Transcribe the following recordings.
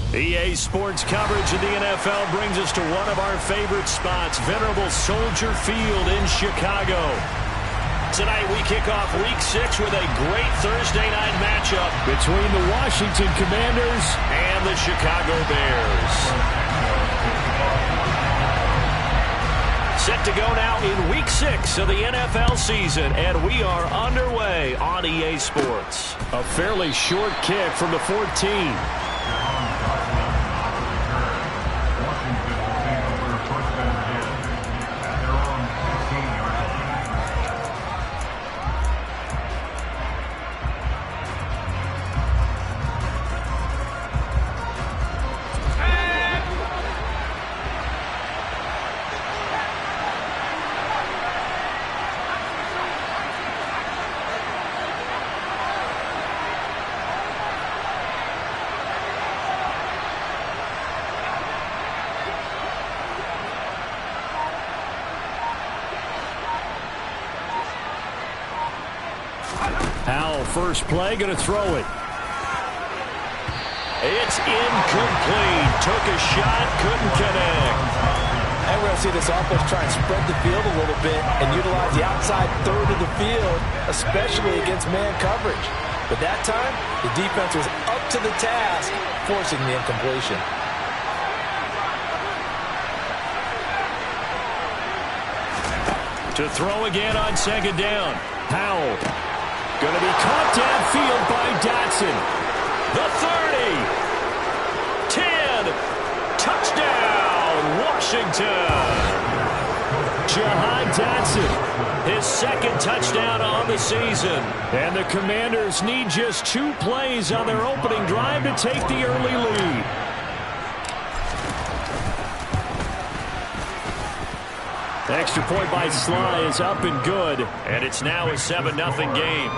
EA Sports coverage of the NFL brings us to one of our favorite spots, venerable Soldier Field in Chicago. Tonight we kick off Week 6 with a great Thursday night matchup between the Washington Commanders and the Chicago Bears. Set to go now in Week 6 of the NFL season, and we are underway on EA Sports. A fairly short kick from the 14. Howell, first play, going to throw it. It's incomplete. Took a shot, couldn't connect. And we're going to see this offense try and spread the field a little bit and utilize the outside third of the field, especially against man coverage. But that time, the defense was up to the task, forcing the incompletion. To throw again on second down. Howell. Going to be caught downfield by Dotson. The 30. 10. Touchdown, Washington. Jahan Dotson, his second touchdown on the season. And the Commanders need just 2 plays on their opening drive to take the early lead. Extra point by Sly is up and good, and it's now a 7-0 game.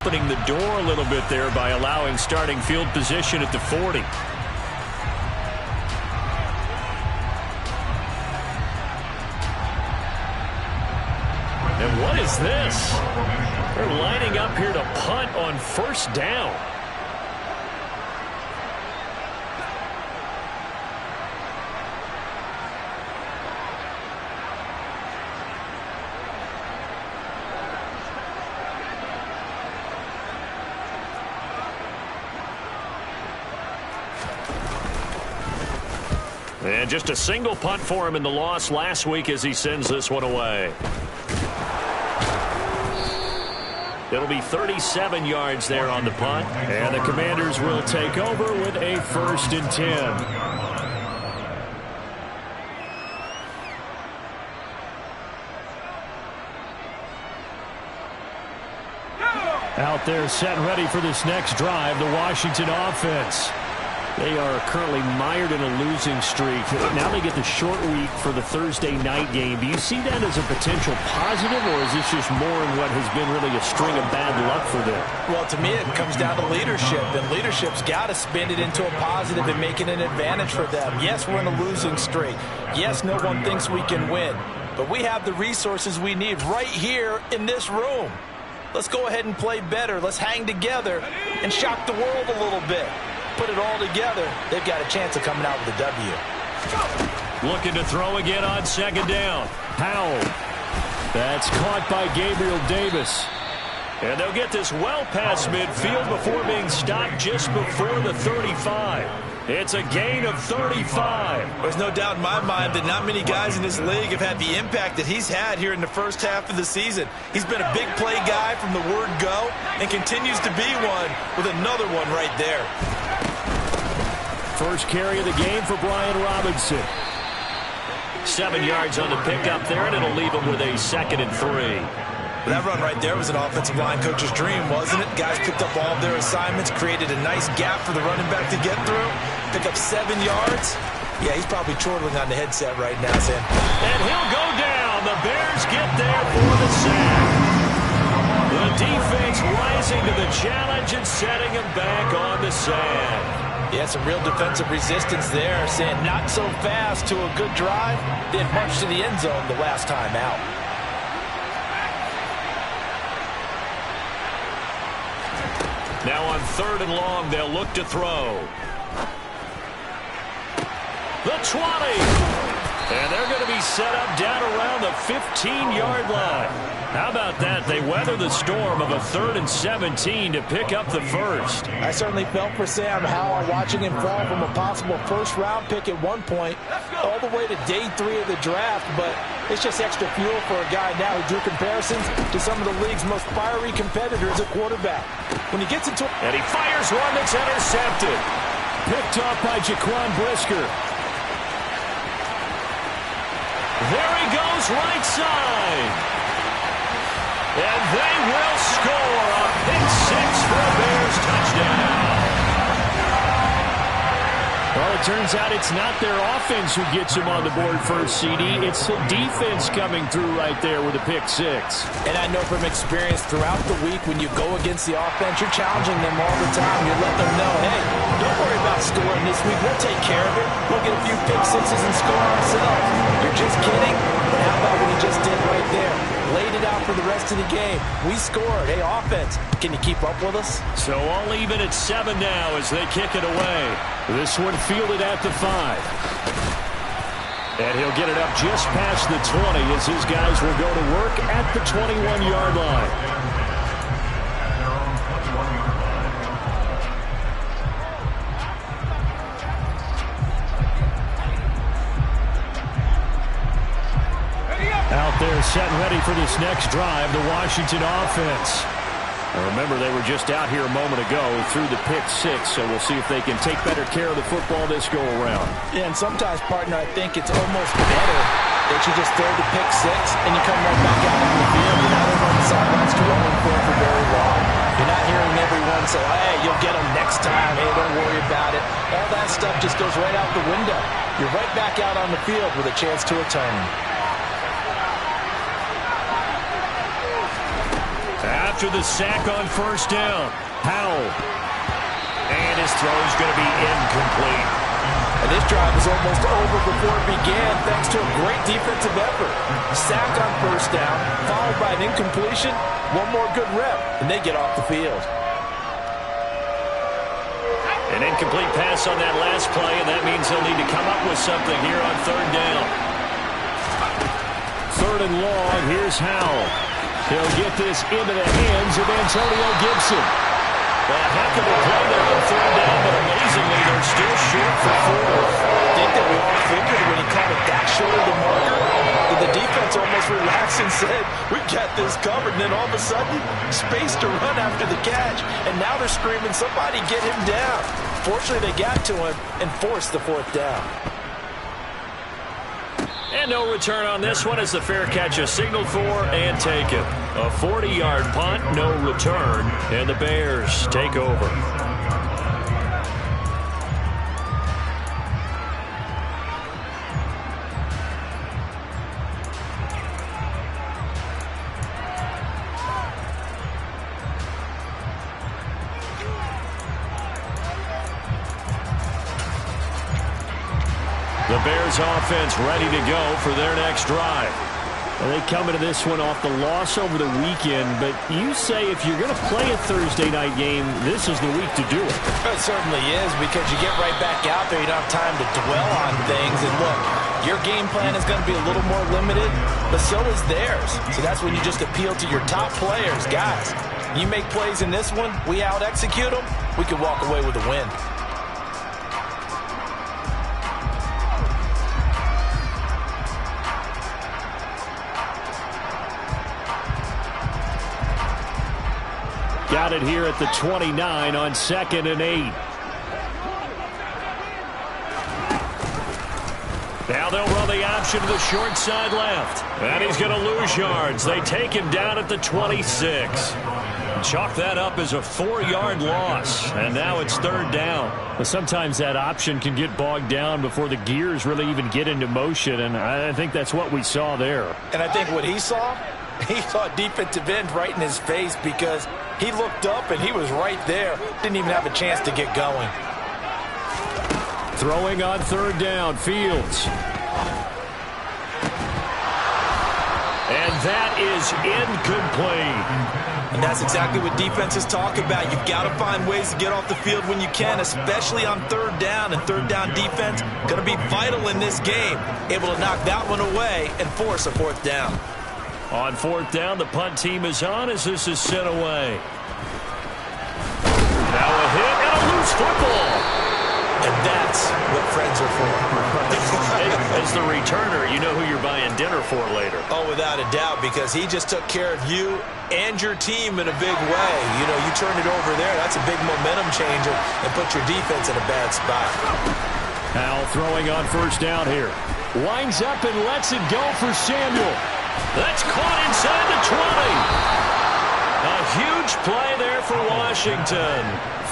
Opening the door a little bit there by allowing starting field position at the 40. And what is this? They're lining up here to punt on first down. And just a single punt for him in the loss last week as he sends this one away. It'll be 37 yards there on the punt. And the Commanders will take over with a 1st and 10. Out there set and ready for this next drive, the Washington offense. They are currently mired in a losing streak. Now they get the short week for the Thursday night game. Do you see that as a potential positive, or is this just more in what has been really a string of bad luck for them? Well, to me, it comes down to leadership, and leadership's got to spin it into a positive and make it an advantage for them. Yes, we're in a losing streak. Yes, no one thinks we can win, but we have the resources we need right here in this room. Let's go ahead and play better. Let's hang together and shock the world a little bit. Put it all together, they've got a chance of coming out with a W. Looking to throw again on second down. Howell. That's caught by Gabriel Davis. And they'll get this well past midfield before being stopped just before the 35. It's a gain of 35. There's no doubt in my mind that not many guys in this league have had the impact that he's had here in the first half of the season. He's been a big play guy from the word go and continues to be one with another one right there. First carry of the game for Brian Robinson. 7 yards on the pickup there, and it'll leave him with a 2nd and 3. That run right there was an offensive line coach's dream, wasn't it? Guys picked up all of their assignments, created a nice gap for the running back to get through, pick up 7 yards. Yeah, he's probably chortling on the headset right now, Sam. And he'll go down. The Bears get there for the sack. The defense rising to the challenge and setting him back on the sand. Yeah, some real defensive resistance there, saying not so fast to a good drive, then march to the end zone the last time out. Now on 3rd and long, they'll look to throw. The 20. And they're going to be set up down around the 15-yard line. How about that? They weather the storm of a 3rd and 17 to pick up the first. I certainly felt for Sam Howell watching him fall from a possible first-round pick at one point all the way to day 3 of the draft, but it's just extra fuel for a guy now who drew comparisons to some of the league's most fiery competitors at quarterback. When he gets into... And he fires one that's intercepted. Picked off by Jaquan Brisker. There he goes, right side. And they will score a pick 6 for a Bears touchdown. Well, it turns out it's not their offense who gets them on the board first, CD. It's the defense coming through right there with a pick 6. And I know from experience throughout the week when you go against the offense, you're challenging them all the time. You let them know, hey, don't worry about scoring this week. We'll take care of it. We'll get a few pick 6s and score ourselves. You're just kidding? But how about what he just did right there? Laid it out for the rest of the game. We scored. Hey, offense, can you keep up with us? So all even at 7 now as they kick it away. This one fielded at the 5. And he'll get it up just past the 20 as his guys will go to work at the 21-yard line. Out there set and ready for this next drive, the Washington offense. And remember, they were just out here a moment ago through the pick 6, so we'll see if they can take better care of the football this go-around. Yeah, and sometimes, partner, I think it's almost better that you just throw the pick 6 and you come right back out on the field. You're not over on the sidelines dwelling for very long. You're not hearing everyone say, hey, you'll get them next time. Hey, don't worry about it. All that stuff just goes right out the window. You're right back out on the field with a chance to atone. After the sack on first down, Howell. And his throw is going to be incomplete. And this drive was almost over before it began thanks to a great defensive effort. Sack on first down, followed by an incompletion. One more good rep, and they get off the field. An incomplete pass on that last play, and that means they'll need to come up with something here on 3rd down. 3rd and long, here's Howell. He'll get this into the hands of Antonio Gibson. A heck of a play there on 3rd down, but amazingly, they're still short for 4. I think that we all figured when he caught it that short of the marker, that the defense almost relaxed and said, we got this covered. And then all of a sudden, space to run after the catch. And now they're screaming, somebody get him down. Fortunately, they got to him and forced the 4th down. And no return on this one as the fair catch is signaled for and taken. A 40-yard punt, no return, and the Bears take over. The Bears offense ready to go for their next drive. Well, they come into this one off the loss over the weekend, but you say if you're going to play a Thursday night game, this is the week to do it. It certainly is, because you get right back out there. You don't have time to dwell on things. And look, your game plan is going to be a little more limited, but so is theirs. So that's when you just appeal to your top players. Guys, you make plays in this one, we out-execute them, we can walk away with a win. Got it here at the 29 on 2nd and 8. Now they'll run the option to the short side left. And he's going to lose yards. They take him down at the 26. Chalk that up as a 4-yard loss. And now it's 3rd down. But sometimes that option can get bogged down before the gears really even get into motion. And I think that's what we saw there. And I think what he saw defensive end right in his face, because he looked up and he was right there. Didn't even have a chance to get going. Throwing on third down, Fields. And that is incomplete. And that's exactly what defenses talk about. You've got to find ways to get off the field when you can, especially on third down. And third down defense going to be vital in this game. Able to knock that one away and force a fourth down. On fourth down, the punt team is on as this is sent away. Now a hit and a loose football. And that's what friends are for. As the returner, you know who you're buying dinner for later. Oh, without a doubt, because he just took care of you and your team in a big way. You know, you turn it over there, that's a big momentum changer and put your defense in a bad spot. Howell throwing on first down here. Winds up and lets it go for Samuel. That's caught inside the 20. A huge play there for Washington.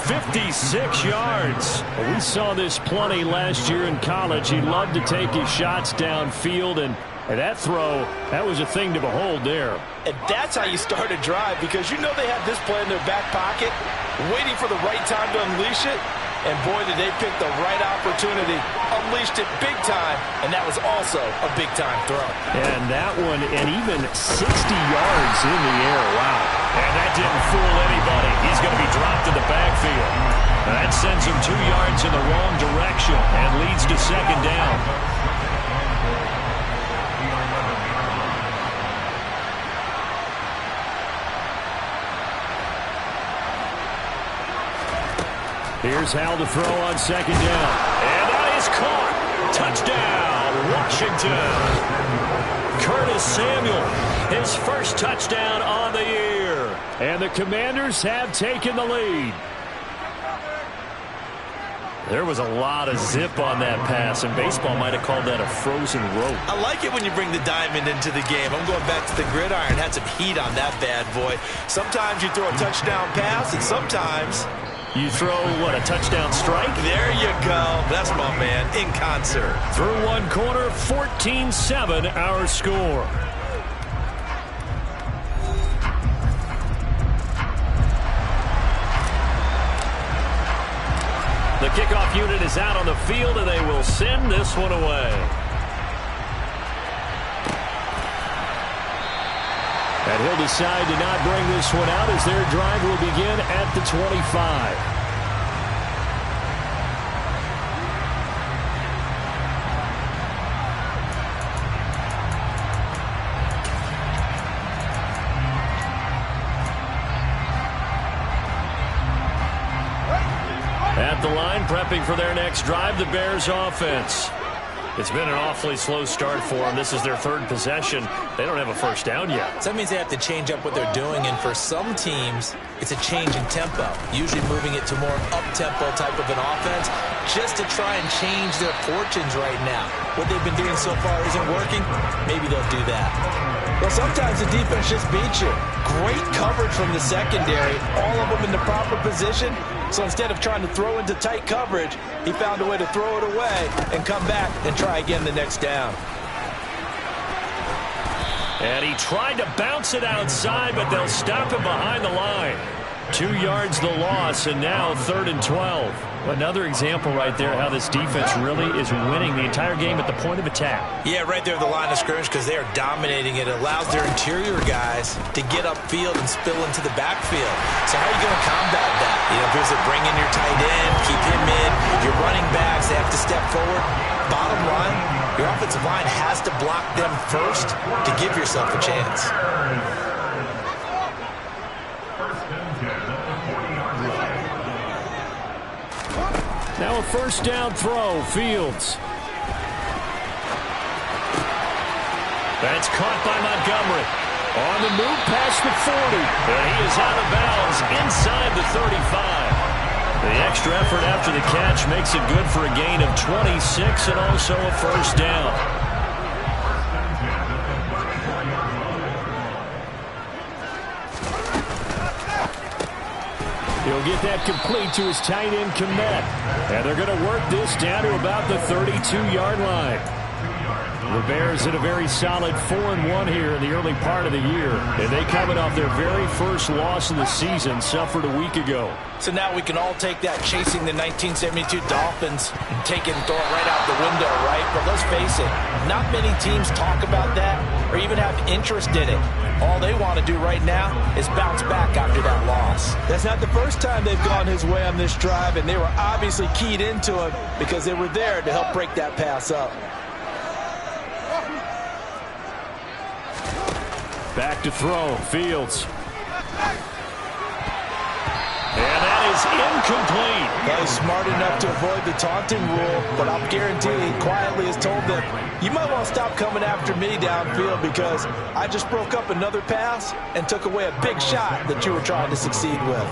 56 yards. We saw this plenty last year in college. He loved to take his shots downfield, and that throw, that was a thing to behold there. And that's how you start a drive, because you know they have this play in their back pocket, waiting for the right time to unleash it. And boy, did they pick the right opportunity, unleashed it big time, and that was also a big-time throw. And that one, and even 60 yards in the air. Wow. And that didn't fool anybody. He's going to be dropped in the backfield. That sends him 2 yards in the wrong direction and leads to second down. Here's Howell to throw on second down. And that is caught. Touchdown, Washington. Curtis Samuel, his first touchdown on the year. And the Commanders have taken the lead. There was a lot of zip on that pass, and baseball might have called that a frozen rope. I like it when you bring the diamond into the game. I'm going back to the gridiron. Had some heat on that bad boy. Sometimes you throw a touchdown pass, and sometimes you throw, what, a touchdown strike? There you go. That's my man, in concert. Through one quarter, 14-7 our score. The kickoff unit is out on the field, and they will send this one away. And he'll decide to not bring this one out as their drive will begin at the 25. At the line, prepping for their next drive, the Bears offense. It's been an awfully slow start for them. This is their third possession. They don't have a first down yet. So that means they have to change up what they're doing, and for some teams, it's a change in tempo, usually moving it to more up-tempo type of an offense just to try and change their fortunes right now. What they've been doing so far isn't working. Maybe they'll do that. Well, sometimes the defense just beats you. Great coverage from the secondary, all of them in the proper position. So instead of trying to throw into tight coverage, he found a way to throw it away and come back and try again the next down. And he tried to bounce it outside, but they'll stop him behind the line. 2 yards the loss, and now 3rd and 12. Another example right there how this defense really is winning the entire game at the point of attack. Yeah, right there at the line of scrimmage, because they are dominating it. It allows their interior guys to get upfield and spill into the backfield. So how are you going to combat that? You know, there's a bring in your tight end, keep him in. Your running backs, they have to step forward. Bottom line, your offensive line has to block them first to give yourself a chance. Now a first down throw, Fields. That's caught by Montgomery. On the move past the 40. And he is out of bounds inside the 35. The extra effort after the catch makes it good for a gain of 26 and also a first down. He'll get that complete to his tight end, Kmet. And they're going to work this down to about the 32-yard line. The Bears in a very solid 4-1 here in the early part of the year. And they coming off their very first loss of the season, suffered a week ago. So now we can all take that chasing the 1972 Dolphins and take it and throw it right out the window, right? But let's face it, not many teams talk about that or even have interest in it. All they want to do right now is bounce back after that loss. That's not the first time they've gone his way on this drive, and they were obviously keyed into it because they were there to help break that pass up. Back to throw, Fields. And that is incomplete. Well, he's smart enough to avoid the taunting rule, but I'll guarantee he quietly has told them, you might want to stop coming after me downfield because I just broke up another pass and took away a big shot that you were trying to succeed with.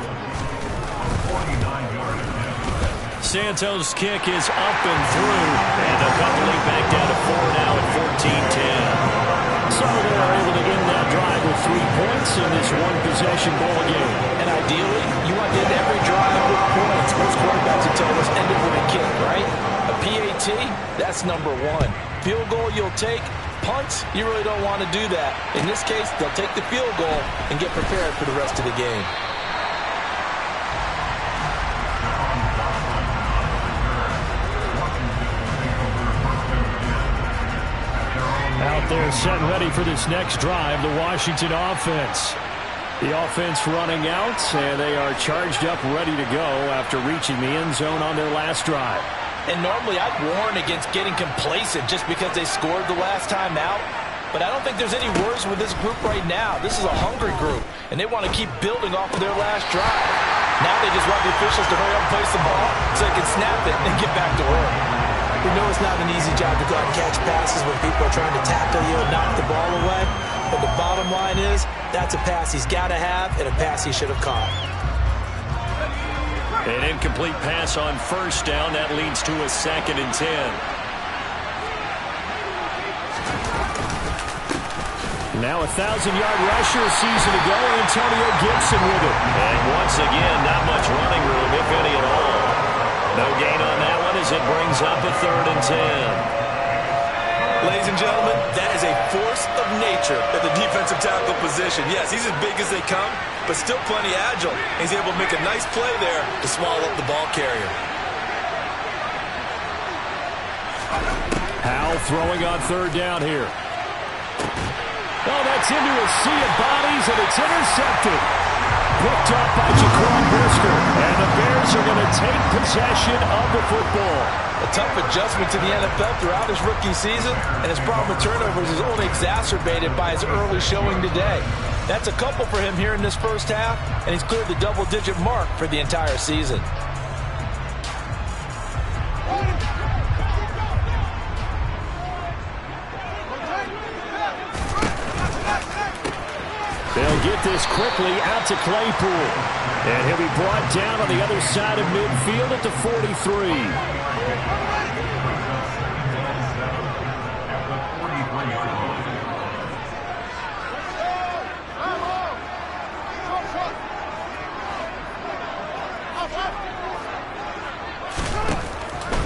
Santos' kick is up and through, and they'll come lead back down to 4 now at 14-10. So they are able to end that drive with 3 points in this one-possession ball game. And ideally, you want to end every drive with points. Most quarterbacks have told us end it with a kick, right? A PAT, that's number 1. Field goal you'll take. Punts, you really don't want to do that. In this case, they'll take the field goal and get prepared for the rest of the game. Out there set and ready for this next drive, the Washington offense. The offense running out, and they are charged up, ready to go after reaching the end zone on their last drive. And normally I'd warn against getting complacent just because they scored the last time out. But I don't think there's any worries with this group right now. This is a hungry group, and they want to keep building off of their last drive. Now they just want the officials to hurry up and place the ball so they can snap it and get back to work. We know it's not an easy job to go out and catch passes when people are trying to tackle you and knock the ball away. But the bottom line is, that's a pass he's got to have and a pass he should have caught. An incomplete pass on first down. That leads to a 2nd and 10. Now a 1,000-yard rusher a season ago, Antonio Gibson with it. And once again, not much running room, if any at all. No gain on that one as it brings up a 3rd and 10. Ladies and gentlemen, that is a force of nature at the defensive tackle position. Yes, he's as big as they come, but still plenty agile. He's able to make a nice play there to swallow up the ball carrier. Howell throwing on 3rd down here. Oh, that's into a sea of bodies, and it's intercepted. Picked up by Jaquan Brisker. And the Bears are going to take possession of the football. A tough adjustment to the NFL throughout his rookie season, and his problem with turnovers is only exacerbated by his early showing today. That's a couple for him here in this first half, and he's cleared the double-digit mark for the entire season. They'll get this quickly out to Claypool. And he'll be brought down on the other side of midfield at the 43.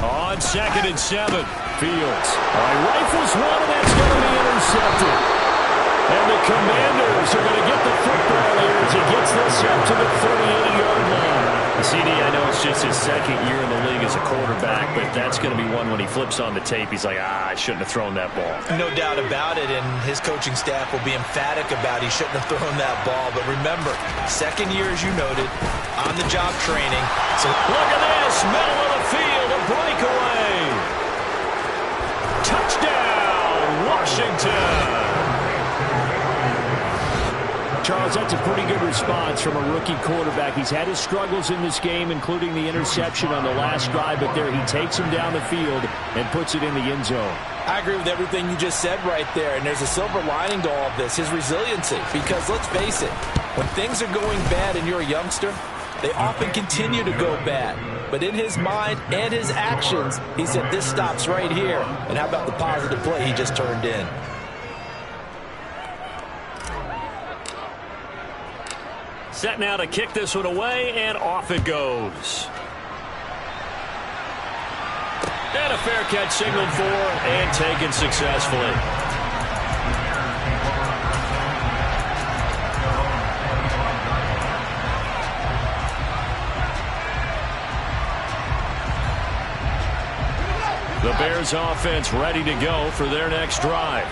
On 2nd and 7, Fields. Rifles one, and that's going to be intercepted. And the Commanders are going to get the football here as he gets this up to the 38-yard line. CD, I know it's just his 2nd year in the league as a quarterback, but that's going to be one when he flips on the tape, he's like, I shouldn't have thrown that ball. No doubt about it, and his coaching staff will be emphatic about he shouldn't have thrown that ball. But remember, 2nd year, as you noted, on-the-job training. So look at this, middle of the field, a breakaway. Touchdown, Washington. Charles, that's a pretty good response from a rookie quarterback. He's had his struggles in this game, including the interception on the last drive, but there he takes him down the field and puts it in the end zone. I agree with everything you just said right there, and there's a silver lining to all of this, his resiliency. Because let's face it, when things are going bad and you're a youngster, they often continue to go bad. But in his mind and his actions, he said, this stops right here. And how about the positive play he just turned in? Set now to kick this one away, and off it goes. And a fair catch signaled for and taken successfully. The Bears offense ready to go for their next drive.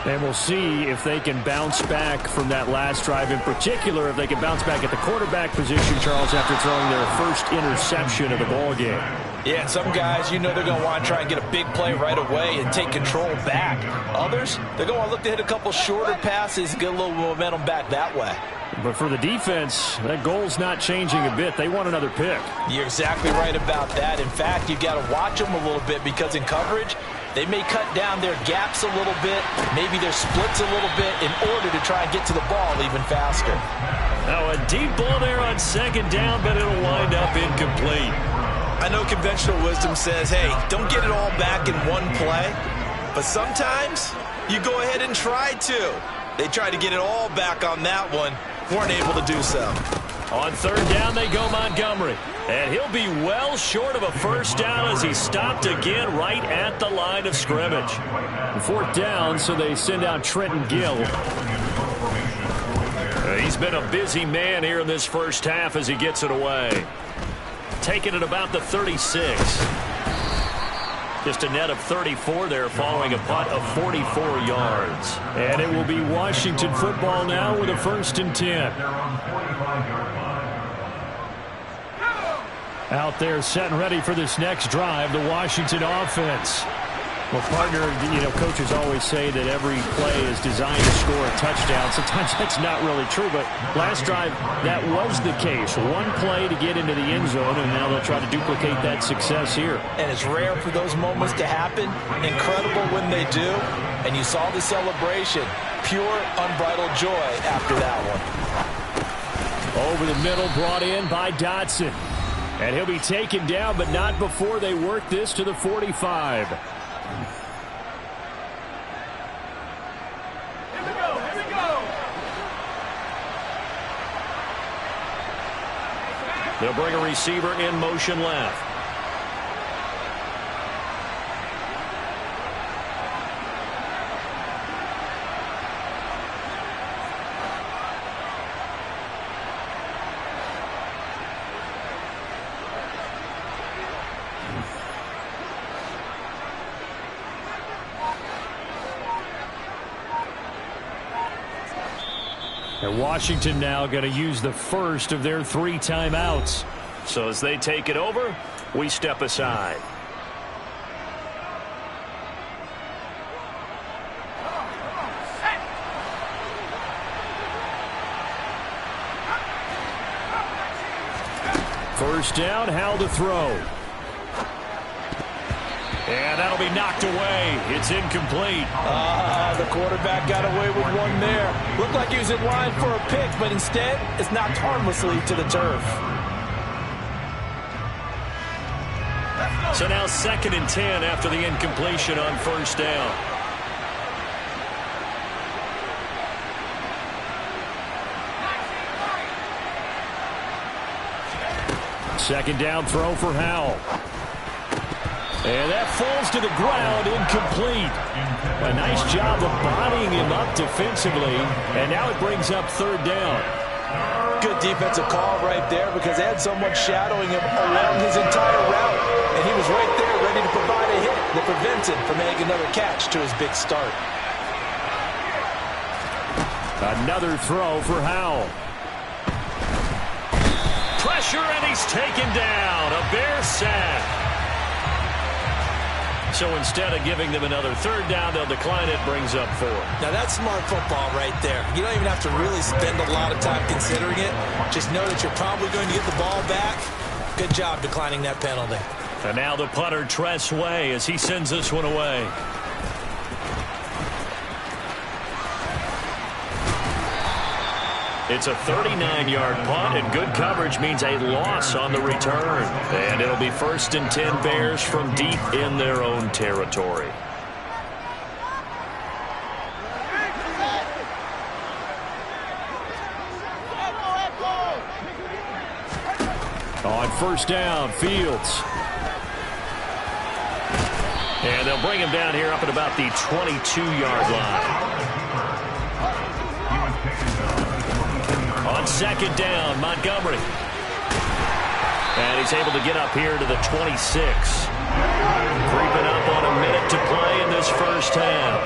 And we'll see if they can bounce back from that last drive. In particular, if they can bounce back at the quarterback position, Charles, after throwing their first interception of the ballgame. Yeah, and some guys, you know they're going to want to try and get a big play right away and take control back. Others, they're going to look to hit a couple shorter passes and get a little momentum back that way. But for the defense, that goal's not changing a bit. They want another pick. You're exactly right about that. In fact, you've got to watch them a little bit because in coverage, they may cut down their gaps a little bit, maybe their splits a little bit in order to try and get to the ball even faster. Now a deep ball there on second down, but it'll wind up incomplete. I know conventional wisdom says, hey, don't get it all back in one play. But sometimes you go ahead and try to. They tried to get it all back on that one. Weren't able to do so. On third down, they go Montgomery. And he'll be well short of a first down as he stopped again right at the line of scrimmage. Fourth down, so they send out Trenton Gill. He's been a busy man here in this first half as he gets it away. Taking it about the 36. Just a net of 34 there following a punt of 44 yards. And it will be Washington football now with a 1st and 10. Out there set and ready for this next drive, the Washington offense. Well, partner, coaches always say that every play is designed to score a touchdown. Sometimes that's not really true, but last drive, that was the case. One play to get into the end zone, and now they'll try to duplicate that success here. And it's rare for those moments to happen. Incredible when they do. And you saw the celebration. Pure, unbridled joy after that one. Over the middle, brought in by Dotson. And he'll be taken down, but not before they work this to the 45. They'll bring a receiver in motion left. And Washington now going to use the first of their 3 timeouts. So as they take it over, we step aside. First down, Howell to throw. And that'll be knocked away. It's incomplete. The quarterback got away with one there. Looked like he was in line for a pick, but instead, it's knocked harmlessly to the turf. So now 2nd and 10 after the incompletion on first down. Second down throw for Howell. And that falls to the ground, incomplete. A nice job of bodying him up defensively. And now it brings up third down. Good defensive call right there because they had someone shadowing him along his entire route. And he was right there ready to provide a hit that prevents him from making another catch to his big start. Another throw for Howell. Pressure, and he's taken down. A Bear sack. So instead of giving them another third down, they'll decline it, brings up 4. Now that's smart football right there. You don't even have to really spend a lot of time considering it. Just know that you're probably going to get the ball back. Good job declining that penalty. And now the punter, Tress Way, as he sends this one away. It's a 39-yard punt, and good coverage means a loss on the return. And it'll be 1st and 10 Bears from deep in their own territory. On first down, Fields. And they'll bring him down here up at about the 22-yard line. On second down, Montgomery. And he's able to get up here to the 26. Creeping up on a minute to play in this first half.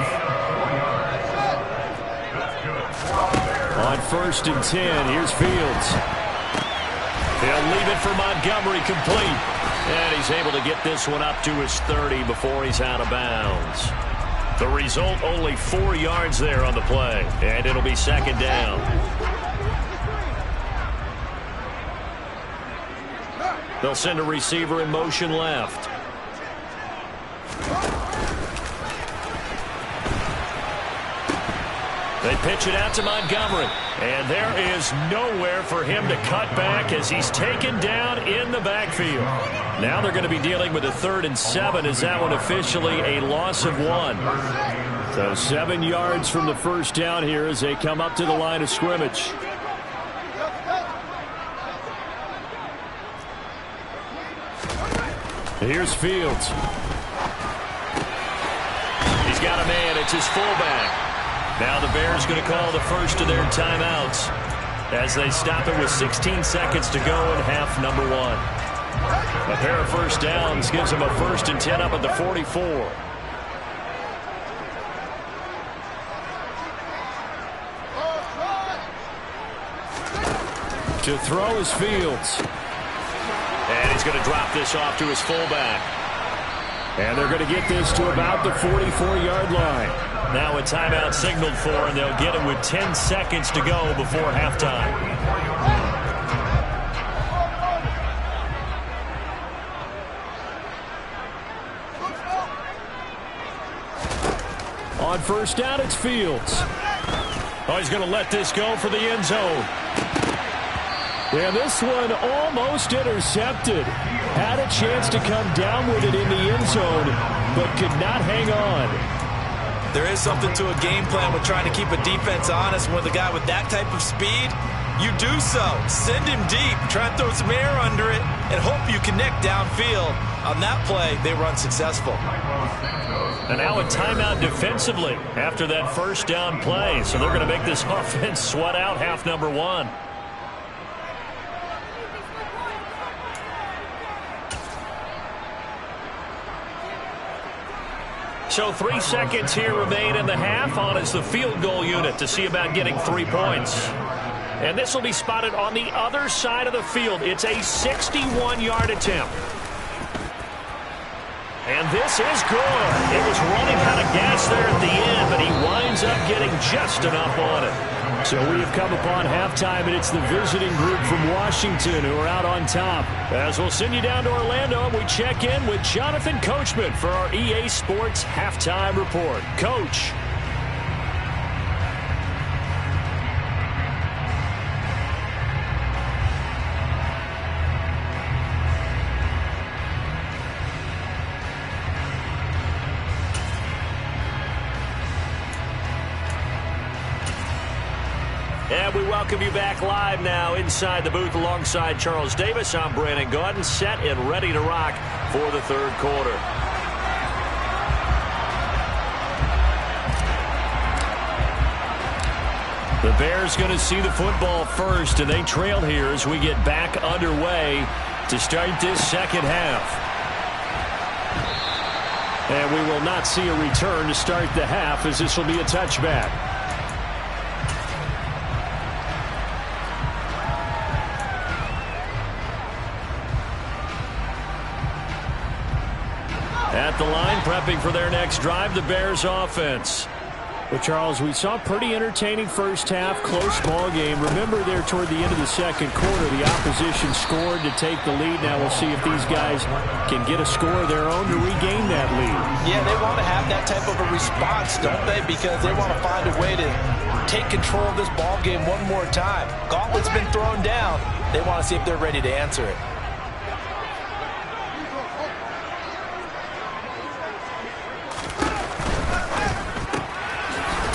On 1st and 10, here's Fields. He'll leave it for Montgomery, complete. And he's able to get this one up to his 30 before he's out of bounds. The result, only 4 yards there on the play. And it'll be second down. They'll send a receiver in motion left. They pitch it out to Montgomery. And there is nowhere for him to cut back as he's taken down in the backfield. Now they're going to be dealing with a 3rd and 7 as that one officially a loss of 1. So 7 yards from the first down here as they come up to the line of scrimmage. Here's Fields. He's got a man. It's his fullback. Now the Bears going to call the first of their timeouts as they stop it with 16 seconds to go in half number 1. A pair of first downs gives them a 1st and 10 up at the 44. To throw is Fields. And he's going to drop this off to his fullback. And they're going to get this to about the 44-yard line. Now a timeout signaled for, and they'll get it with 10 seconds to go before halftime. On first down, it's Fields. Oh, he's going to let this go for the end zone. And this one almost intercepted. Had a chance to come down with it in the end zone, but could not hang on. There is something to a game plan with trying to keep a defense honest. With a guy with that type of speed, you do so. Send him deep, try and throw some air under it, and hope you connect downfield. On that play, they were unsuccessful. And now a timeout defensively after that first down play. So they're going to make this offense sweat out half number 1. So 3 seconds here remain in the half. On is the field goal unit to see about getting 3 points. And this will be spotted on the other side of the field. It's a 61-yard attempt. And this is good. It was running out of gas there at the end, but he winds up getting just enough on it. So we have come upon halftime, and it's the visiting group from Washington who are out on top. As we'll send you down to Orlando, and we check in with Jonathan Coachman for our EA Sports Halftime Report. Coach. And we welcome you back live now inside the booth alongside Charles Davis. I'm Brandon Gaudin, set and ready to rock for the third quarter. The Bears going to see the football first, and they trail here as we get back underway to start this second half. And we will not see a return to start the half, as this will be a touchback. At the line, prepping for their next drive, the Bears offense. Well, Charles, we saw a pretty entertaining first half, close ball game. Remember there toward the end of the second quarter, the opposition scored to take the lead. Now we'll see if these guys can get a score of their own to regain that lead. Yeah, they want to have that type of a response, don't they? Because they want to find a way to take control of this ball game one more time. Gauntlet's been thrown down. They want to see if they're ready to answer it.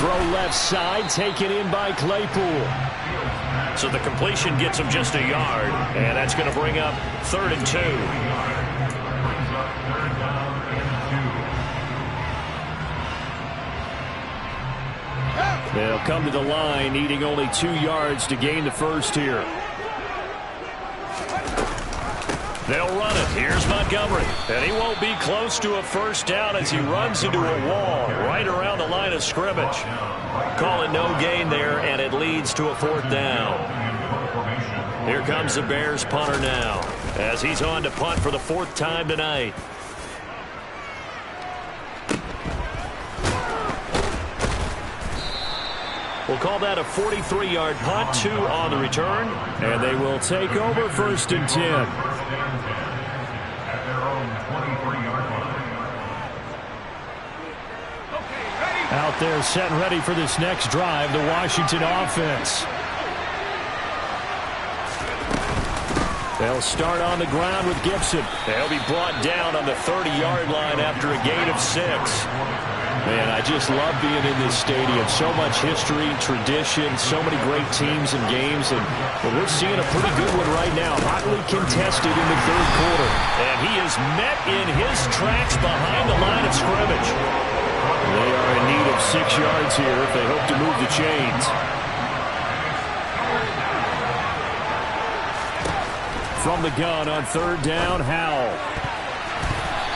Throw left side, taken in by Claypool. So the completion gets him just a yard, and that's going to bring up 3rd and 2. They'll come to the line, needing only 2 yards to gain the first here. They'll run it. Here's Montgomery. And he won't be close to a first down as he runs into a wall right around the line of scrimmage. Call it no gain there, and it leads to a 4th down. Here comes the Bears punter now as he's on to punt for the 4th time tonight. We'll call that a 43-yard punt, 2 on the return, and they will take over 1st and 10. Out there set and ready for this next drive, the Washington offense. They'll start on the ground with Gibson. They'll be brought down on the 30-yard line after a gain of 6. Man, I just love being in this stadium. So much history, tradition, so many great teams and games. And we're seeing a pretty good one right now. Hotly contested in the 3rd quarter. And he is met in his tracks behind the line of scrimmage. They are in need of 6 yards here if they hope to move the chains. From the gun on 3rd down, Howell.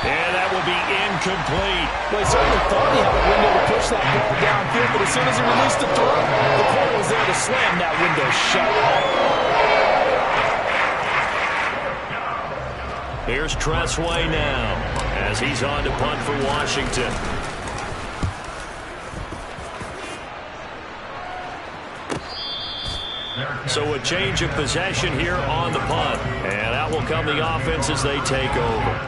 And that will be incomplete. Well, he certainly thought he had a window to push that ball downfield, but as soon as he released the throw, the corner was there to slam that window shut. Here's Tressway now as he's on to punt for Washington. So a change of possession here on the punt. And out will come the offense as they take over.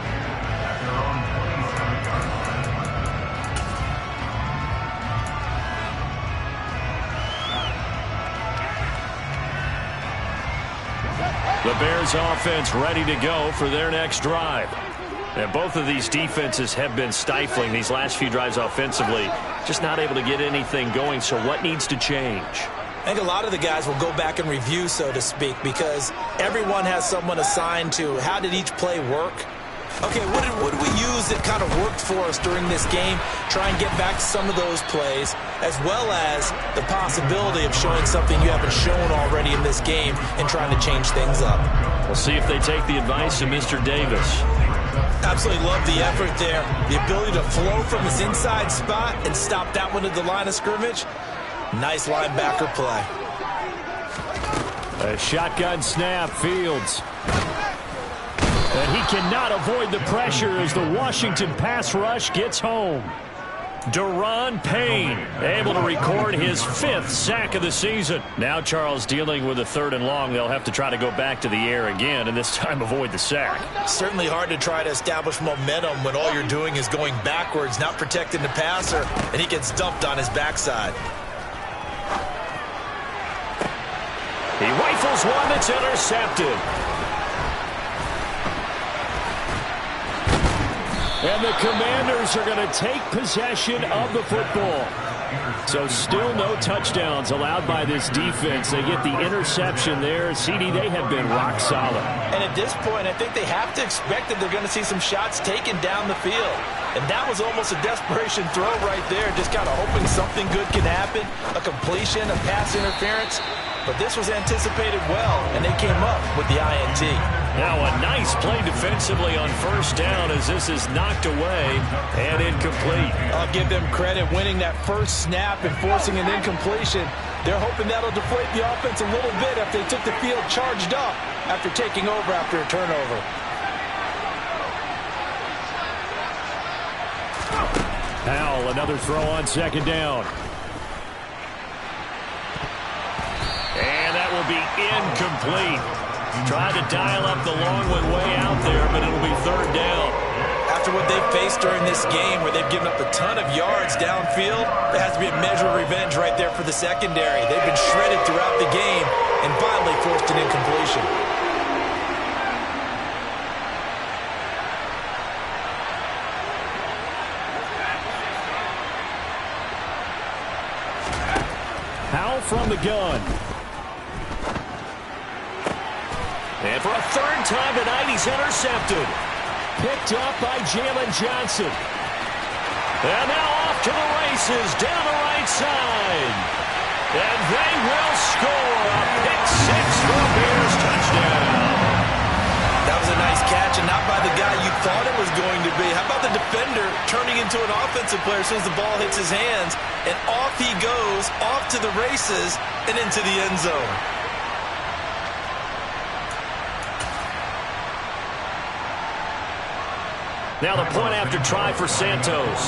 The Bears offense ready to go for their next drive. And both of these defenses have been stifling these last few drives offensively. Just not able to get anything going. So what needs to change? I think a lot of the guys will go back and review, so to speak, because everyone has someone assigned to how did each play work. Okay, what did we use that kind of worked for us during this game? Try and get back to some of those plays, as well as the possibility of showing something you haven't shown already in this game and trying to change things up. We'll see if they take the advice of Mr. Davis. Absolutely love the effort there. The ability to flow from his inside spot and stop that one at the line of scrimmage. Nice linebacker play. A shotgun snap, Fields. And he cannot avoid the pressure as the Washington pass rush gets home. Daron Payne able to record his 5th sack of the season. Now Charles dealing with a 3rd and long. They'll have to try to go back to the air again and this time avoid the sack. Certainly hard to try to establish momentum when all you're doing is going backwards, not protecting the passer, and he gets dumped on his backside. He rifles one that's intercepted. And the Commanders are going to take possession of the football. So still no touchdowns allowed by this defense. They get the interception there. CD, they have been rock solid. And at this point, I think they have to expect that they're going to see some shots taken down the field. And that was almost a desperation throw right there, just kind of hoping something good can happen, a completion, a pass interference. But this was anticipated well, and they came up with the INT. Now a nice play defensively on 1st down as this is knocked away and incomplete. I'll give them credit winning that first snap and forcing an incompletion. They're hoping that'll deflate the offense a little bit if they took the field charged up after taking over after a turnover. Howell, another throw on 2nd down. And that will be incomplete. Tried to dial up the long one way out there, but it'll be 3rd down. After what they've faced during this game where they've given up a ton of yards downfield, there has to be a measure of revenge right there for the secondary. They've been shredded throughout the game and finally forced an incompletion. Howell from the gun. And for a 3rd time tonight, he's intercepted. Picked up by Jalen Johnson. And now off to the races down the right side. And they will score a pick six for a Bears touchdown. That was a nice catch, and not by the guy you thought it was going to be. How about the defender turning into an offensive player as soon as the ball hits his hands, and off he goes, off to the races, and into the end zone. Now the point after try for Santos.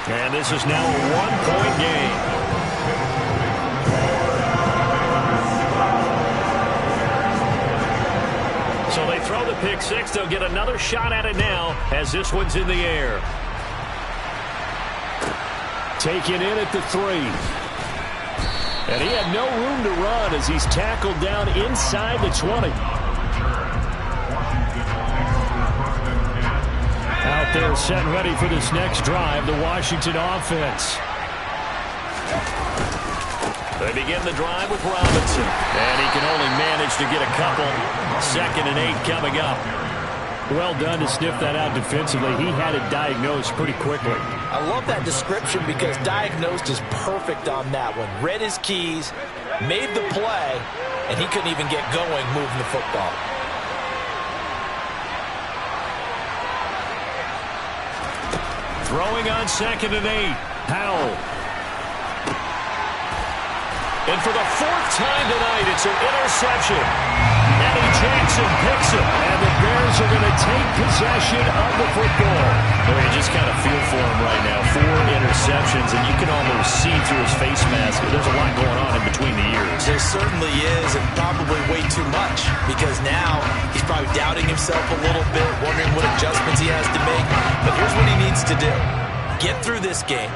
And this is now a one-point game. So they throw the pick six. They'll get another shot at it now as this one's in the air. Taken in at the 3. And he had no room to run as he's tackled down inside the 20. Out there set ready for this next drive, the Washington offense. They begin the drive with Robinson. And he can only manage to get a couple. 2nd and 8 coming up. Well done to sniff that out defensively. He had it diagnosed pretty quickly. I love that description because diagnosed is perfect on that one. Read his keys, made the play, and he couldn't even get going moving the football. Throwing on 2nd and 8. Powell. And for the 4th time tonight, it's an interception. Eddie Jackson picks it. And the Bears are going to take possession of the football. Well, you just kind of feel for him right now. 4 interceptions, and you can almost see through his face mask. There's a lot going on in between the ears. There certainly is, and probably way too much. Because now he's probably doubting himself a little bit, wondering what adjustments he has to make. But here's what he needs to do. Get through this game.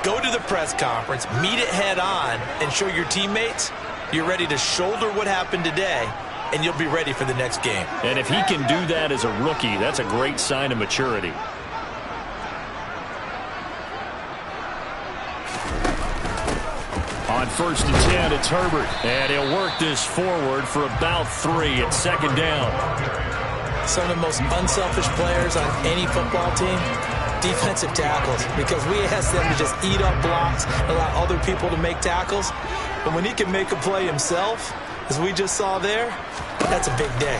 Go to the press conference, meet it head on, and show your teammates you're ready to shoulder what happened today, and you'll be ready for the next game. And if he can do that as a rookie, that's a great sign of maturity. On 1st and 10, it's Herbert. And he'll work this forward for about 3 at 2nd down. Some of the most unselfish players on any football team, defensive tackles, because we ask them to just eat up blocks, allow other people to make tackles. But when he can make a play himself, as we just saw there, that's a big day.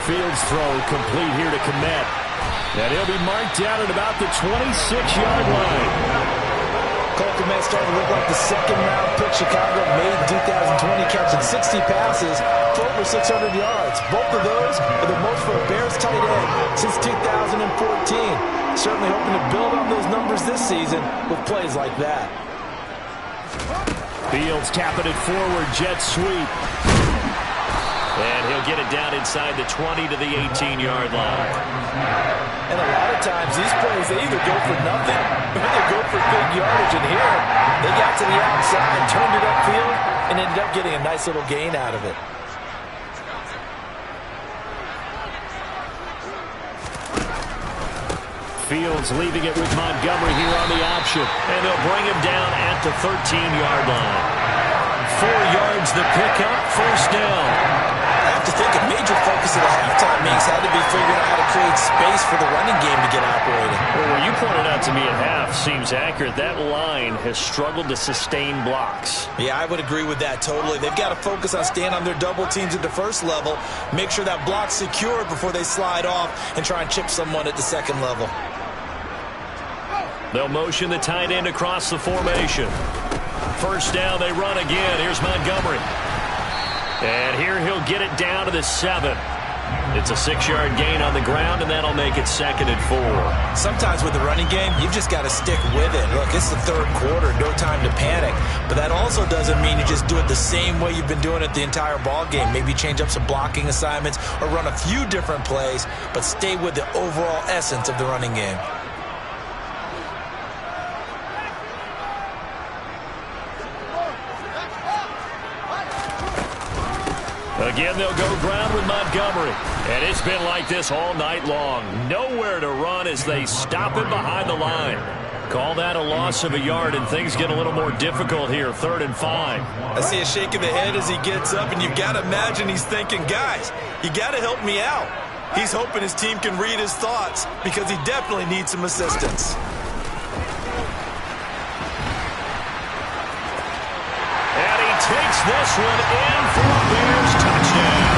Fields throw complete here to Kmet. And he'll be marked down at about the 26-yard line. Cole Kmet starting to look like the 2nd-round pick Chicago made in 2020, catching 60 passes for over 600 yards. Both of those are the most for a Bears tight end since 2014. Certainly hoping to build on those numbers this season with plays like that. Fields tapping it forward, jet sweep. And he'll get it down inside the 20 to the 18-yard line. And a lot of times, these plays, they either go for nothing or they go for big yardage. And here, they got to the outside, turned it upfield, and ended up getting a nice little gain out of it. Fields leaving it with Montgomery here on the option. And they'll bring him down at the 13-yard line. 4 yards the pickup, 1st down. I have to think a major focus of the halftime meetings had to be figuring out how to create space for the running game to get operating. Well, what you pointed out to me at half seems accurate. That line has struggled to sustain blocks. Yeah, I would agree with that totally. They've got to focus on staying on their double teams at the first level, make sure that block's secured before they slide off and try and chip someone at the 2nd level. They'll motion the tight end across the formation. 1st down, they run again. Here's Montgomery. And here he'll get it down to the 7. It's a 6-yard gain on the ground, and that'll make it 2nd and 4. Sometimes with the running game, you've just got to stick with it. Look, it's the 3rd quarter, no time to panic. But that also doesn't mean you just do it the same way you've been doing it the entire ball game. Maybe change up some blocking assignments or run a few different plays, but stay with the overall essence of the running game. Again, they'll go ground with Montgomery. And it's been like this all night long. Nowhere to run as they stop him behind the line. Call that a loss of a yard, and things get a little more difficult here. 3rd and 5. I see a shake of the head as he gets up, and you've got to imagine he's thinking, guys, you got to help me out. He's hoping his team can read his thoughts because he definitely needs some assistance. And he takes this one in for a Bears touchdown.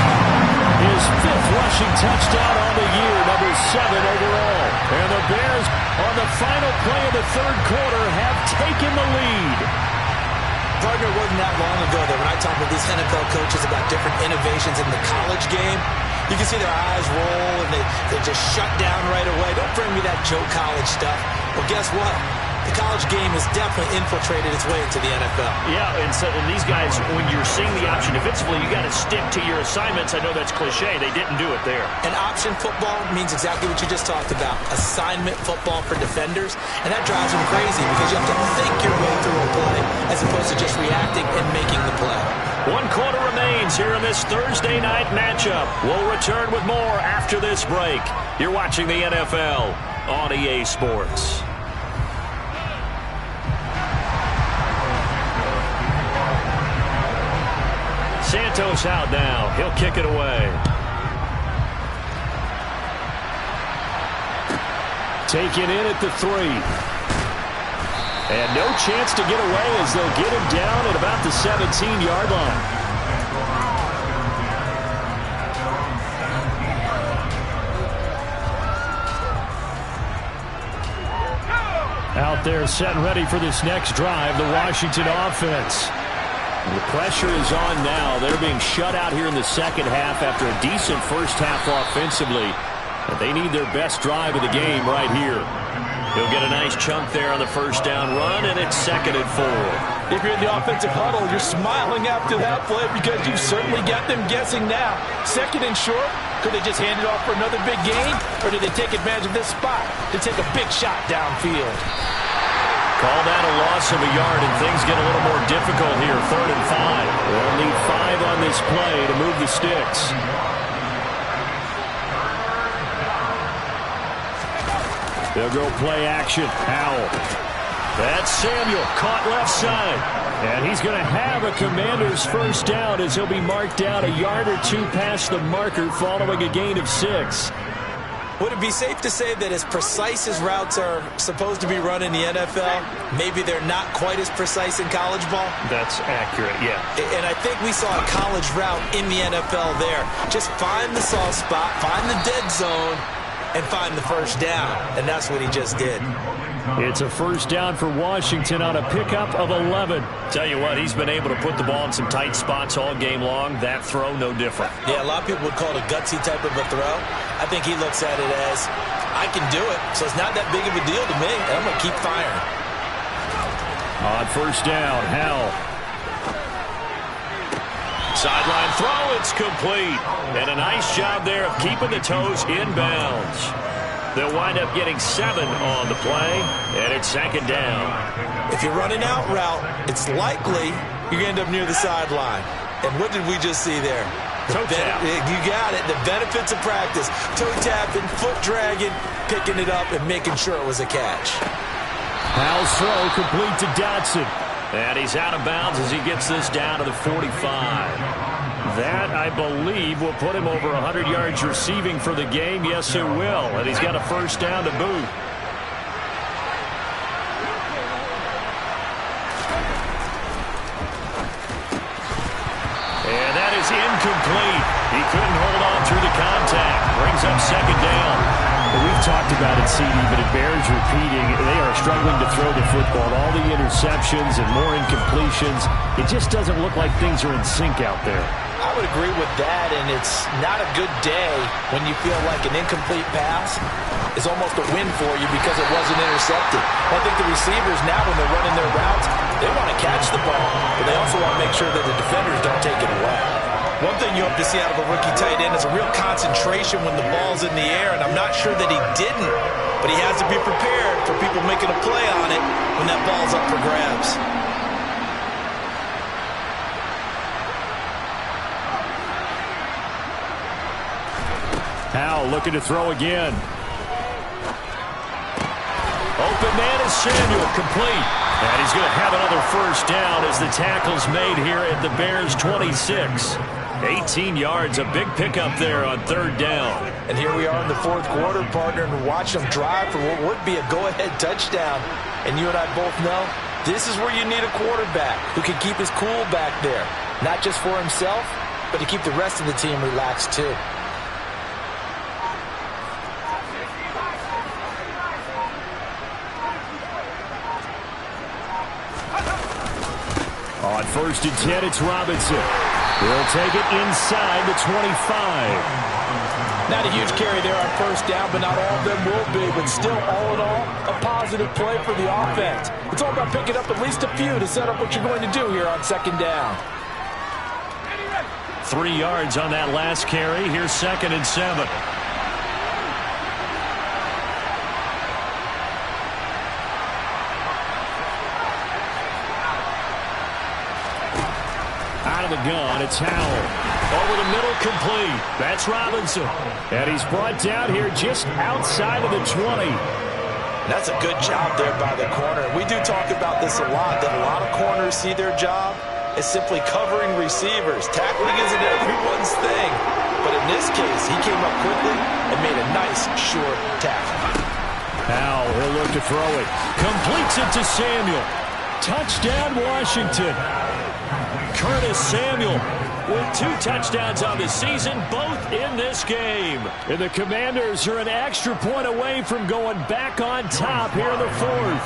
His 5th rushing touchdown on the year, number 7 overall. And the Bears, on the final play of the 3rd quarter, have taken the lead. Partner, it wasn't that long ago that when I talk with these NFL coaches about different innovations in the college game, you can see their eyes roll and they just shut down right away. Don't bring me that Joe College stuff. Well, guess what? The college game has definitely infiltrated its way into the NFL. Yeah, and these guys, when you're seeing the option defensively, you got to stick to your assignments. I know that's cliche. They didn't do it there. And option football means exactly what you just talked about. Assignment football for defenders. And that drives them crazy because you have to think your way through a play as opposed to just reacting and making the play. 1 quarter remains here in this Thursday night matchup. We'll return with more after this break. You're watching the NFL on EA Sports. Santos out now. He'll kick it away. Taken in at the 3. And no chance to get away as they'll get him down at about the 17-yard line. Out there set and ready for this next drive, the Washington offense. The pressure is on now. They're being shut out here in the second half after a decent first half offensively. But they need their best drive of the game right here. He'll get a nice chunk there on the first down run, and it's 2nd and 4. If you're in the offensive huddle, you're smiling after that play because you've certainly got them guessing now. 2nd and short, could they just hand it off for another big gain? Or did they take advantage of this spot to take a big shot downfield? Call that a loss of a yard, and things get a little more difficult here. 3rd and 5. They'll need 5 on this play to move the sticks. They'll go play action. Howell. That's Samuel, caught left side. And he's going to have a Commander's first down as he'll be marked down a yard or 2 past the marker following a gain of 6. Would it be safe to say that as precise as routes are supposed to be run in the NFL, maybe they're not quite as precise in college ball? That's accurate, yeah. And I think we saw a college route in the NFL there. Just find the soft spot, find the dead zone, and find the first down. And that's what he just did. It's a first down for Washington on a pickup of 11. Tell you what, he's been able to put the ball in some tight spots all game long. That throw, no different. Yeah, a lot of people would call it a gutsy type of a throw. I think he looks at it as, I can do it, so it's not that big of a deal to me, and I'm going to keep firing. On first down, Howell. Sideline throw, it's complete. And a nice job there of keeping the toes inbounds. They'll wind up getting 7 on the play, and it's 2nd down. If you're running out route, it's likely you're going to end up near the sideline. And what did we just see there? Toe tap. You got it. The benefits of practice. Toe tapping, foot dragging, picking it up, and making sure it was a catch. Howell's throw complete to Dotson. And he's out of bounds as he gets this down to the 45. That, I believe, will put him over 100 yards receiving for the game. Yes, it will. And he's got a first down to boot. And that is incomplete. He couldn't hold on through the contact. Brings up 2nd down. We've talked about it, CD, but it bears repeating. They are struggling to throw the football. All the interceptions and more incompletions. It just doesn't look like things are in sync out there. I would agree with that, and it's not a good day when you feel like an incomplete pass is almost a win for you because it wasn't intercepted. I think the receivers now, when they're running their routes, they want to catch the ball, but they also want to make sure that the defenders don't take it away. One thing you hope to see out of a rookie tight end is a real concentration when the ball's in the air, and I'm not sure that he didn't, but he has to be prepared for people making a play on it when that ball's up for grabs. Howell looking to throw again. open man is Samuel, complete. And he's going to have another first down as the tackle's made here at the Bears' 26. 18 yards, a big pickup there on third down. And here we are in the fourth quarter, partner, and watch them drive for what would be a go-ahead touchdown. And you and I both know this is where you need a quarterback who can keep his cool back there. Not just for himself, but to keep the rest of the team relaxed too. On 1st and 10, it's Robinson. He'll take it inside the 25. Not a huge carry there on first down, but not all of them will be. But still, all in all, a positive play for the offense. It's all about picking up at least a few to set up what you're going to do here on second down. 3 yards on that last carry. Here's 2nd and 7. Out of the gun, it's Howell. Over the middle, complete. That's Robinson. And he's brought down here just outside of the 20. That's a good job there by the corner. We do talk about this a lot, that a lot of corners see their job as simply covering receivers. Tackling isn't everyone's thing. But in this case, he came up quickly and made a nice, short tackle. Howell, he'll look to throw it. Completes it to Samuel. Touchdown, Washington. Curtis Samuel with 2 touchdowns on the season, both in this game. And the Commanders are an extra point away from going back on top here in the 4th.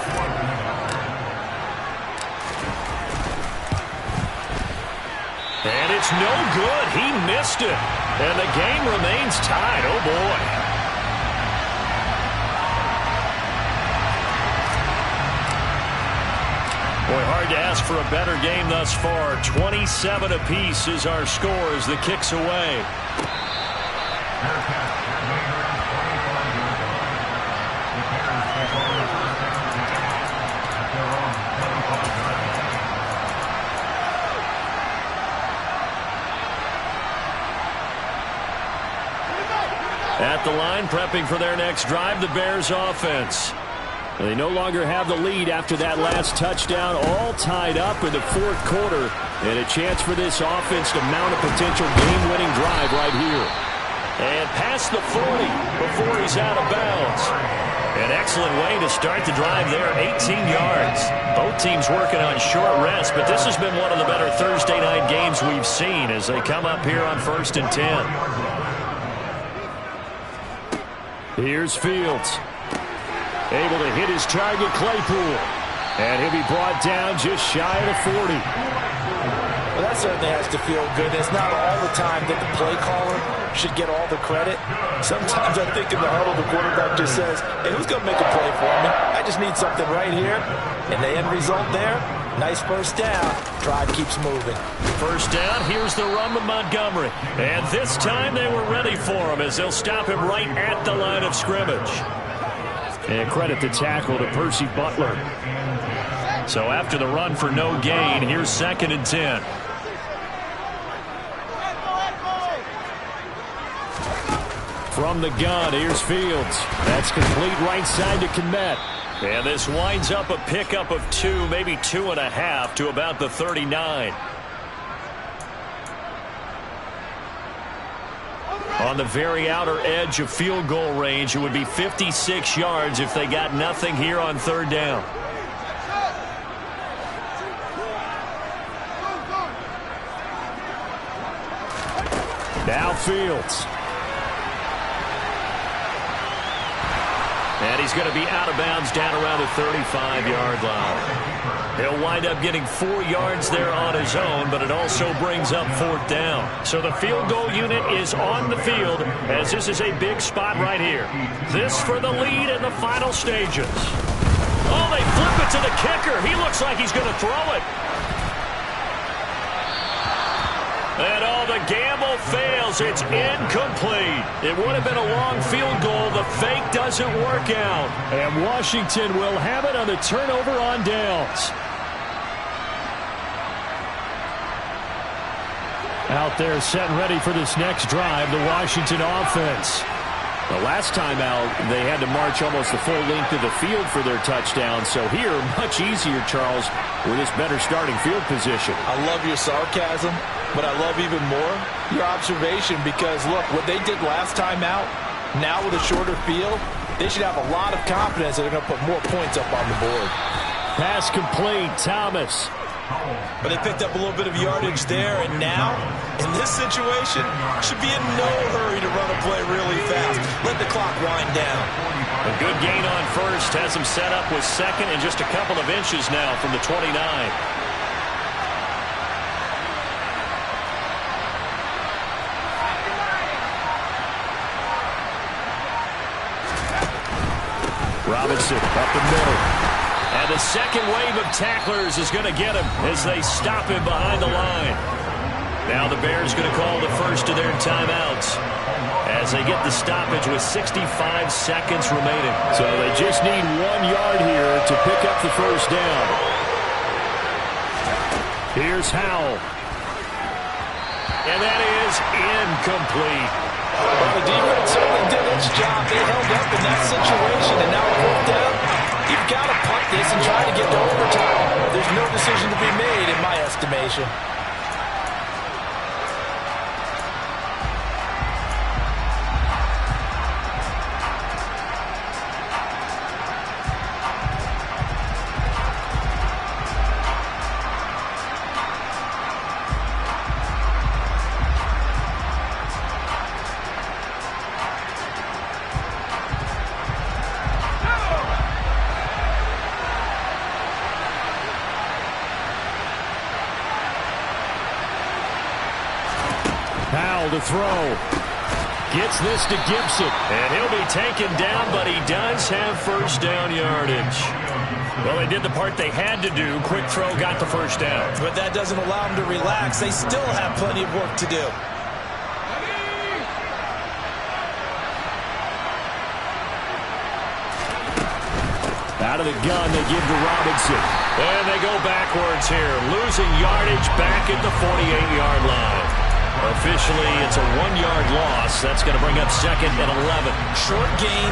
And it's no good. He missed it. And the game remains tied. Oh, boy. Boy, hard to ask for a better game thus far. 27 apiece is our score as the kick's away. At the line, prepping for their next drive, the Bears offense. They no longer have the lead after that last touchdown, all tied up in the 4th quarter. And a chance for this offense to mount a potential game-winning drive right here. And past the 40 before he's out of bounds. An excellent way to start the drive there, 18 yards. Both teams working on short rest, but this has been one of the better Thursday night games we've seen as they come up here on 1st and 10. Here's Fields. Able to hit his target, Claypool. And he'll be brought down just shy of the 40. Well, that certainly has to feel good. It's not all the time that the play caller should get all the credit. Sometimes I think in the huddle, the quarterback just says, hey, who's going to make a play for me? I just need something right here. And the end result there, nice first down. Drive keeps moving. First down, here's the run with Montgomery. And this time they were ready for him as they'll stop him right at the line of scrimmage. And credit the tackle to Percy Butler. So after the run for no gain, here's 2nd and 10. From the gun, here's Fields. That's complete right side to Kmet. And this winds up a pickup of 2, maybe 2.5 to about the 39. On the very outer edge of field goal range, it would be 56 yards if they got nothing here on 3rd down. Now Fields. And he's going to be out of bounds down around the 35-yard line. He'll wind up getting 4 yards there on his own, but it also brings up 4th down. So the field goal unit is on the field as this is a big spot right here. This for the lead in the final stages. Oh, they flip it to the kicker. He looks like he's going to throw it. And the gamble fails. It's incomplete. It would have been a long field goal. The fake doesn't work out. And Washington will have it on the turnover on downs. Out there set and ready for this next drive, the Washington offense. The last time out, they had to march almost the full length of the field for their touchdown. So here, much easier, Charles, with this better starting field position. I love your sarcasm, but I love even more your observation because, look, what they did last time out, now with a shorter field, they should have a lot of confidence that they're going to put more points up on the board. Pass complete, Thomas. But they picked up a little bit of yardage there, and now, in this situation, should be in no hurry to run a play really fast. Let the clock wind down. A good gain on first has him set up with second and just a couple of inches now from the 29. Robinson up the middle. And the second wave of tacklers is going to get him as they stop him behind the line. Now the Bears going to call the first of their timeouts as they get the stoppage with 65 seconds remaining. So they just need 1 yard here to pick up the first down. Here's Howell. And that is incomplete. Well, the defense certainly did its job. They held up in that situation, and now fourth down. You've got to punt this and try to get to overtime. There's no decision to be made, in my estimation. To throw. Gets this to Gibson. And he'll be taken down, but he does have first down yardage. Well, they did the part they had to do. Quick throw got the first down. But that doesn't allow them to relax. They still have plenty of work to do. Out of the gun, they give to Robinson. And they go backwards here. Losing yardage back at the 48-yard line. Officially, it's a 1-yard loss. That's going to bring up second and 11. Short gain,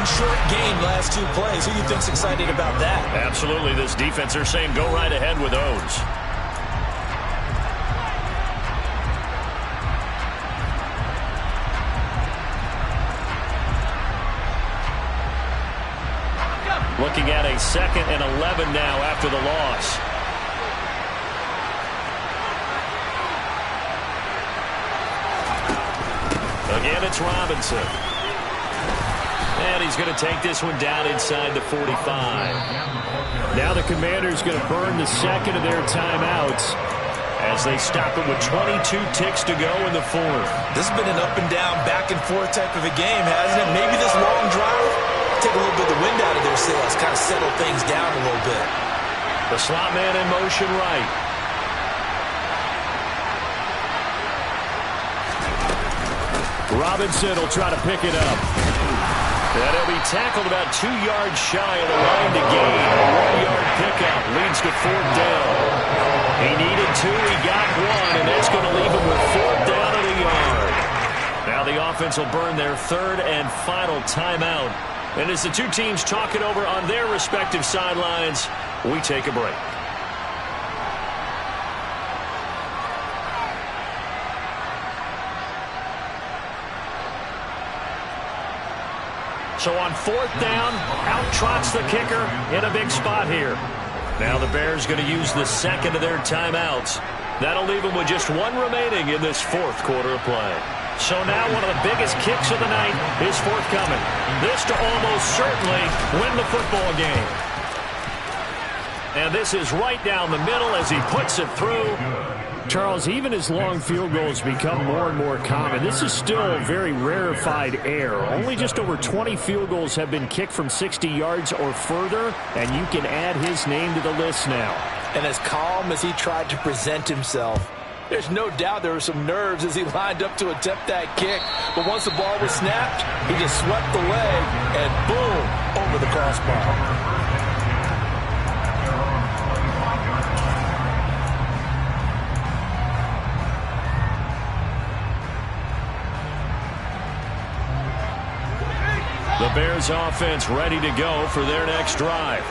last 2 plays. Who you think's excited about that? Absolutely. This defense, they're saying go right ahead with those. Looking at a second and 11 now after the loss. Again, it's Robinson. And he's going to take this one down inside the 45. Now the Commanders going to burn the second of their timeouts as they stop it with 22 ticks to go in the fourth. This has been an up and down, back and forth type of a game, hasn't it? Maybe this long drive take a little bit of the wind out of their sails, kind of settle things down a little bit. The slot man in motion right. Robinson will try to pick it up. And he'll be tackled about 2 yards shy of the line to gain. A 1-yard pickup leads to fourth down. He needed 2, he got 1, and that's going to leave him with fourth down at a yard. Now the offense will burn their third and final timeout. And as the two teams talk it over on their respective sidelines, we take a break. So on fourth down, out trots the kicker in a big spot here. Now the Bears going to use the second of their timeouts. That'll leave them with just 1 remaining in this fourth quarter of play. So now one of the biggest kicks of the night is forthcoming. This to almost certainly win the football game. And this is right down the middle as he puts it through. Charles, even as long field goals become more and more common, this is still very rarefied air. Only just over 20 field goals have been kicked from 60 yards or further, and you can add his name to the list now. And as calm as he tried to present himself, there's no doubt there were some nerves as he lined up to attempt that kick. But once the ball was snapped, he just swept the leg and boom, over the crossbar. the Bears offense ready to go for their next drive.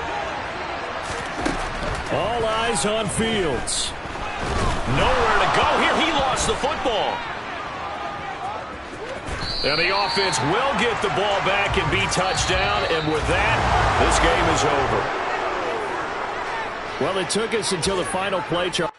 All eyes on Fields. Nowhere to go here. He lost the football. And the offense will get the ball back and be touchdown. And with that, this game is over. Well, it took us until the final play, Charles.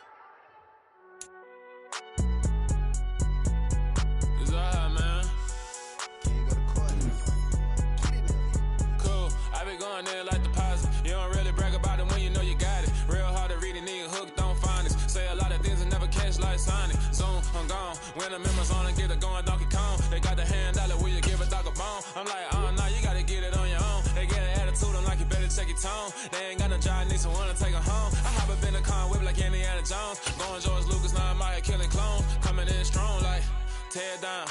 When the members on and get it going Donkey Kong, they got the hand dollar, will you give a dog a bone? I'm like, oh no, you gotta get it on your own. They get an attitude, I'm like, you better check your tone. They ain't got no job, need someone to take her home. I hop up in the car, whip like Indiana Jones. Going George Lucas, now I'm out here killing clones. Coming in strong like, tear down,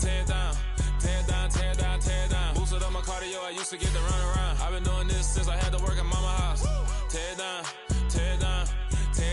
tear down, tear down, tear down, tear down. Boosted up my cardio, I used to get to run around. I've been doing this since I had to work in my